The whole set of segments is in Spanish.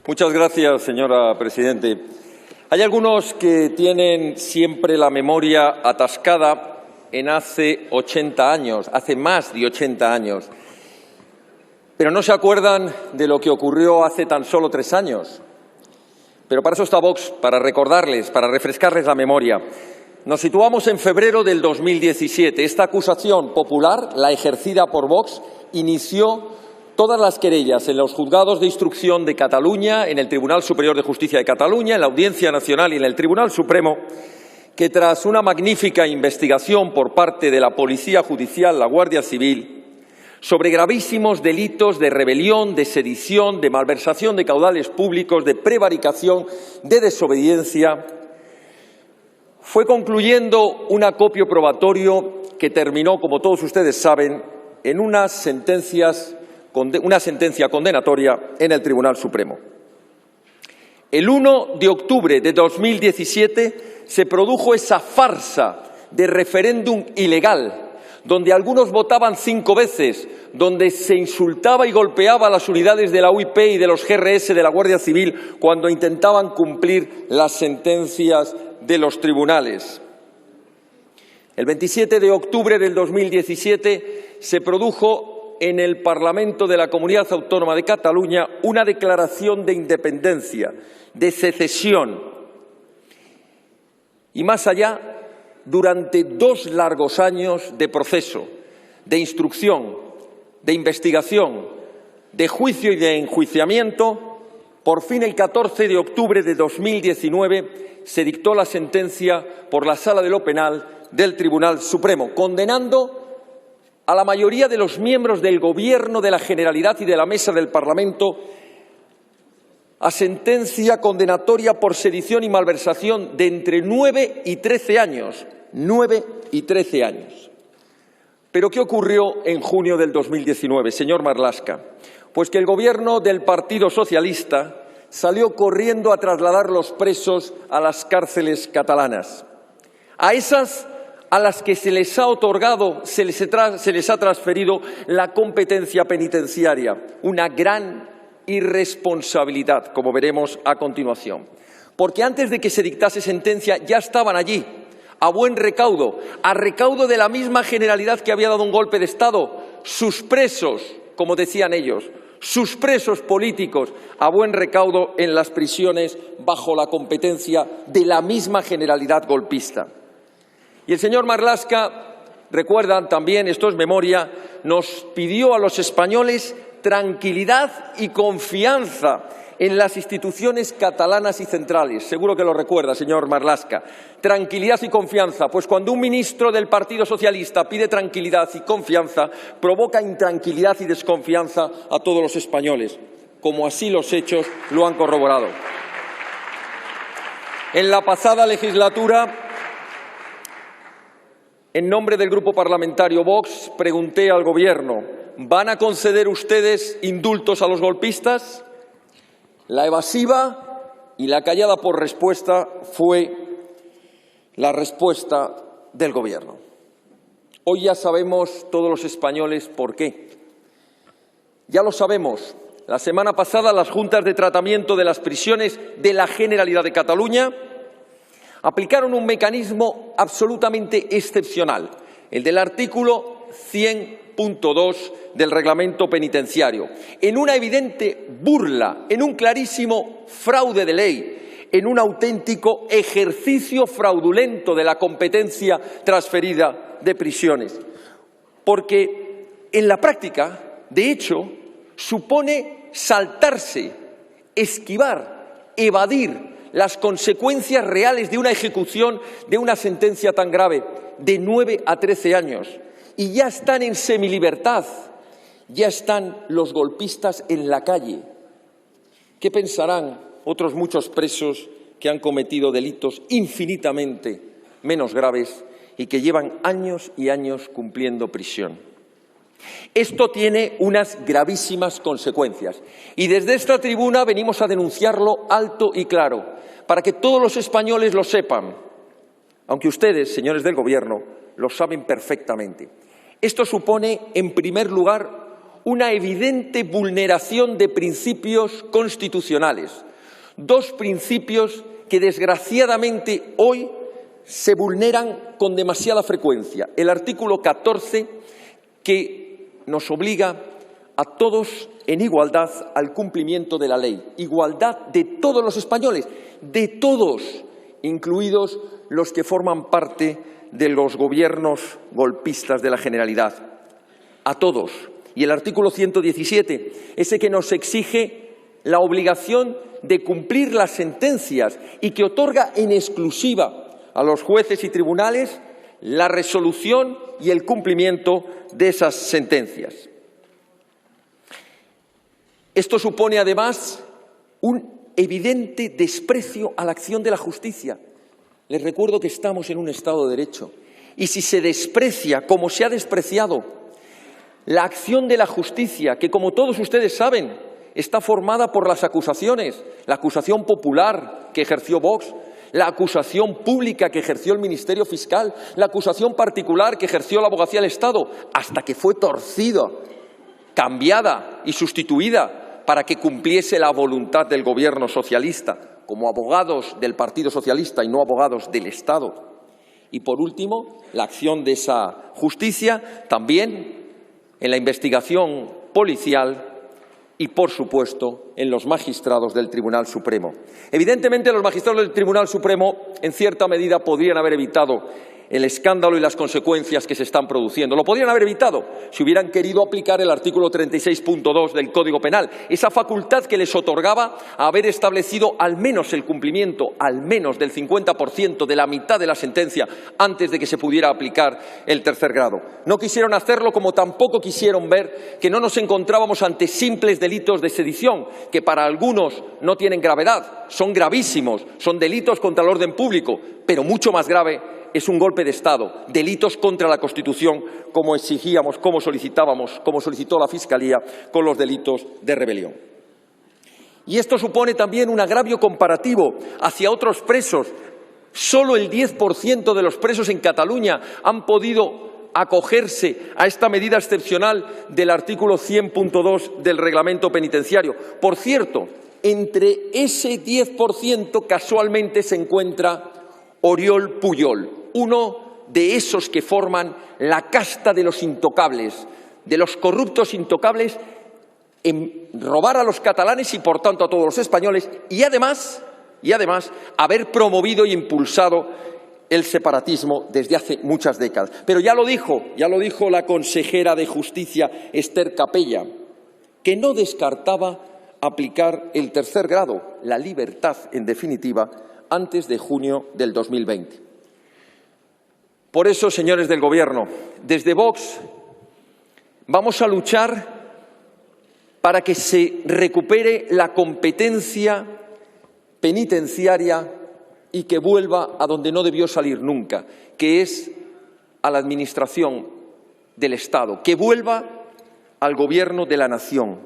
Muchas gracias, señora presidente. Hay algunos que tienen siempre la memoria atascada en hace 80 años, hace más de 80 años, pero no se acuerdan de lo que ocurrió hace tan solo 3 años. Pero para eso está Vox, para recordarles, para refrescarles la memoria. Nos situamos en febrero del 2017. Esta acusación popular, la ejercida por Vox, inició todas las querellas en los juzgados de instrucción de Cataluña, en el Tribunal Superior de Justicia de Cataluña, en la Audiencia Nacional y en el Tribunal Supremo, que tras una magnífica investigación por parte de la Policía Judicial, la Guardia Civil, sobre gravísimos delitos de rebelión, de sedición, de malversación de caudales públicos, de prevaricación, de desobediencia, fue concluyendo un acopio probatorio que terminó, como todos ustedes saben, en una sentencia condenatoria en el Tribunal Supremo. El 1 de octubre de 2017 se produjo esa farsa de referéndum ilegal, donde algunos votaban 5 veces, donde se insultaba y golpeaba a las unidades de la UIP y de los GRS de la Guardia Civil cuando intentaban cumplir las sentencias de los tribunales. El 27 de octubre del 2017 se produjo en el Parlamento de la Comunidad Autónoma de Cataluña una declaración de independencia, de secesión. Y más allá, durante 2 largos años de proceso, de instrucción, de investigación, de juicio y de enjuiciamiento, por fin el 14 de octubre de 2019 se dictó la sentencia por la Sala de lo Penal del Tribunal Supremo, condenando a la mayoría de los miembros del Gobierno, de la Generalidad y de la Mesa del Parlamento a sentencia condenatoria por sedición y malversación de entre 9 y 13 años. 9 y 13 años. ¿Pero qué ocurrió en junio del 2019, señor Marlaska? Pues que el Gobierno del Partido Socialista salió corriendo a trasladar los presos a las cárceles catalanas. A esas a las que se les ha otorgado, se les ha transferido la competencia penitenciaria. Una gran irresponsabilidad, como veremos a continuación. Porque antes de que se dictase sentencia ya estaban allí, a buen recaudo, a recaudo de la misma Generalidad que había dado un golpe de Estado, sus presos, como decían ellos, sus presos políticos, a buen recaudo en las prisiones bajo la competencia de la misma Generalidad golpista. Y el señor Marlaska, recuerdan también, esto es memoria, nos pidió a los españoles tranquilidad y confianza en las instituciones catalanas y centrales. Seguro que lo recuerda, señor Marlaska. Tranquilidad y confianza, pues cuando un ministro del Partido Socialista pide tranquilidad y confianza, provoca intranquilidad y desconfianza a todos los españoles, como así los hechos lo han corroborado. En la pasada legislatura, en nombre del Grupo Parlamentario Vox, pregunté al Gobierno: ¿van a conceder ustedes indultos a los golpistas? La evasiva y la callada por respuesta fue la respuesta del Gobierno. Hoy ya sabemos todos los españoles por qué. Ya lo sabemos. La semana pasada las juntas de tratamiento de las prisiones de la Generalidad de Cataluña aplicaron un mecanismo absolutamente excepcional, el del artículo 100.2 del Reglamento Penitenciario, en una evidente burla, en un clarísimo fraude de ley, en un auténtico ejercicio fraudulento de la competencia transferida de prisiones. Porque en la práctica, de hecho, supone saltarse, esquivar, evadir las consecuencias reales de una ejecución de una sentencia tan grave, de 9 a 13 años. Y ya están en semilibertad, ya están los golpistas en la calle. ¿Qué pensarán otros muchos presos que han cometido delitos infinitamente menos graves y que llevan años y años cumpliendo prisión? Esto tiene unas gravísimas consecuencias y desde esta tribuna venimos a denunciarlo alto y claro, para que todos los españoles lo sepan, aunque ustedes, señores del Gobierno, lo saben perfectamente. Esto supone, en primer lugar, una evidente vulneración de principios constitucionales. Dos principios que desgraciadamente hoy se vulneran con demasiada frecuencia. El artículo 14, que nos obliga a todos en igualdad al cumplimiento de la ley. Igualdad de todos los españoles, de todos, incluidos los que forman parte de los gobiernos golpistas de la Generalidad. A todos. Y el artículo 117, ese que nos exige la obligación de cumplir las sentencias y que otorga en exclusiva a los jueces y tribunales la resolución y el cumplimiento de esas sentencias. Esto supone, además, un evidente desprecio a la acción de la justicia. Les recuerdo que estamos en un Estado de Derecho y si se desprecia, como se ha despreciado, la acción de la justicia, que como todos ustedes saben, está formada por las acusaciones, la acusación popular que ejerció Vox, la acusación pública que ejerció el Ministerio Fiscal, la acusación particular que ejerció la Abogacía del Estado, hasta que fue torcida, cambiada y sustituida para que cumpliese la voluntad del Gobierno socialista, como abogados del Partido Socialista y no abogados del Estado. Y, por último, la acción de esa justicia también en la investigación policial y, por supuesto, en los magistrados del Tribunal Supremo. Evidentemente, los magistrados del Tribunal Supremo, en cierta medida, podrían haber evitado el escándalo y las consecuencias que se están produciendo. Lo podrían haber evitado si hubieran querido aplicar el artículo 36.2 del Código Penal, esa facultad que les otorgaba haber establecido al menos el cumplimiento, al menos del 50% de la mitad de la sentencia antes de que se pudiera aplicar el tercer grado. No quisieron hacerlo, como tampoco quisieron ver que no nos encontrábamos ante simples delitos de sedición, que para algunos no tienen gravedad, son gravísimos, son delitos contra el orden público, pero mucho más grave es un golpe de Estado, delitos contra la Constitución, como exigíamos, como solicitábamos, como solicitó la Fiscalía con los delitos de rebelión. Y esto supone también un agravio comparativo hacia otros presos. Solo el 10% de los presos en Cataluña han podido acogerse a esta medida excepcional del artículo 100.2 del Reglamento Penitenciario. Por cierto, entre ese 10% casualmente se encuentra Oriol Pujol, uno de esos que forman la casta de los intocables, de los corruptos intocables en robar a los catalanes y, por tanto, a todos los españoles, y además haber promovido e impulsado el separatismo desde hace muchas décadas. Pero ya lo dijo la consejera de Justicia, Esther Capella, que no descartaba aplicar el tercer grado, la libertad, en definitiva, antes de junio del 2020. Por eso, señores del Gobierno, desde Vox vamos a luchar para que se recupere la competencia penitenciaria y que vuelva a donde no debió salir nunca, que es a la Administración del Estado, que vuelva al Gobierno de la Nación.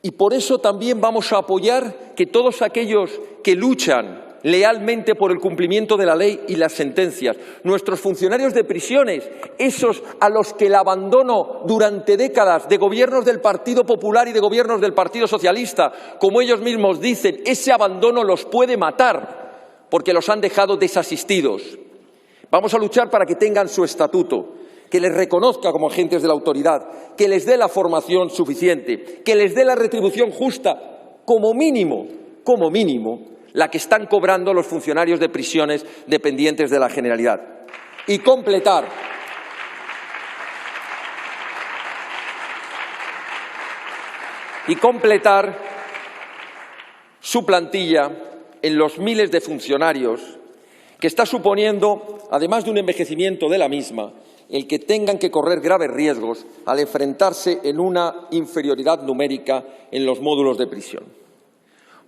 Y por eso también vamos a apoyar que todos aquellos que luchan lealmente por el cumplimiento de la ley y las sentencias, nuestros funcionarios de prisiones, esos a los que el abandono durante décadas de gobiernos del Partido Popular y de gobiernos del Partido Socialista, como ellos mismos dicen, ese abandono los puede matar porque los han dejado desasistidos. Vamos a luchar para que tengan su estatuto, que les reconozca como agentes de la autoridad, que les dé la formación suficiente, que les dé la retribución justa, como mínimo, la que están cobrando los funcionarios de prisiones dependientes de la Generalidad. Y completar su plantilla en los miles de funcionarios que está suponiendo, además de un envejecimiento de la misma, el que tengan que correr graves riesgos al enfrentarse en una inferioridad numérica en los módulos de prisión.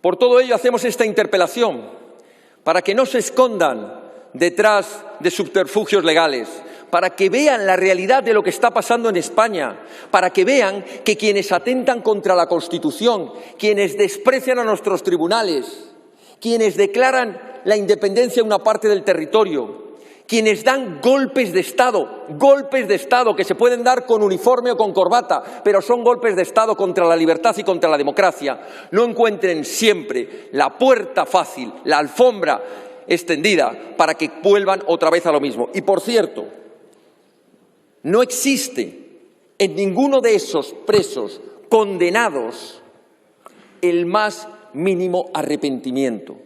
Por todo ello hacemos esta interpelación, para que no se escondan detrás de subterfugios legales, para que vean la realidad de lo que está pasando en España, para que vean que quienes atentan contra la Constitución, quienes desprecian a nuestros tribunales, quienes declaran la independencia de una parte del territorio, quienes dan golpes de Estado que se pueden dar con uniforme o con corbata, pero son golpes de Estado contra la libertad y contra la democracia, no encuentren siempre la puerta fácil, la alfombra extendida para que vuelvan otra vez a lo mismo. Y, por cierto, no existe en ninguno de esos presos condenados el más mínimo arrepentimiento.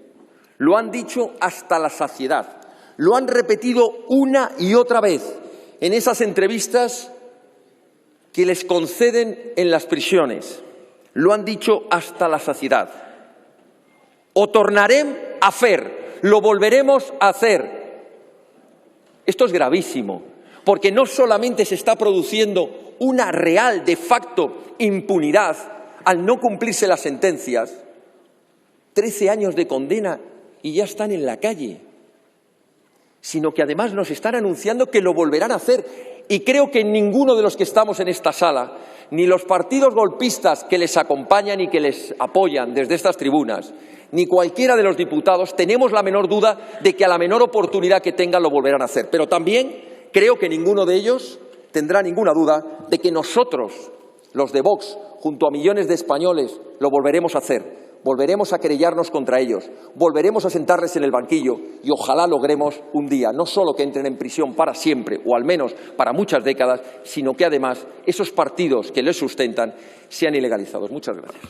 Lo han dicho hasta la saciedad. Lo han repetido una y otra vez en esas entrevistas que les conceden en las prisiones. Lo han dicho hasta la saciedad. Ho tornarem a fer, lo volveremos a hacer. Esto es gravísimo, porque no solamente se está produciendo una real, de facto, impunidad al no cumplirse las sentencias, 13 años de condena y ya están en la calle, sino que además nos están anunciando que lo volverán a hacer. Y creo que ninguno de los que estamos en esta sala, ni los partidos golpistas que les acompañan y que les apoyan desde estas tribunas, ni cualquiera de los diputados, tenemos la menor duda de que a la menor oportunidad que tengan lo volverán a hacer. Pero también creo que ninguno de ellos tendrá ninguna duda de que nosotros, los de Vox, junto a millones de españoles, lo volveremos a hacer. Volveremos a querellarnos contra ellos, volveremos a sentarles en el banquillo y ojalá logremos un día no solo que entren en prisión para siempre, o al menos para muchas décadas, sino que además esos partidos que les sustentan sean ilegalizados. Muchas gracias.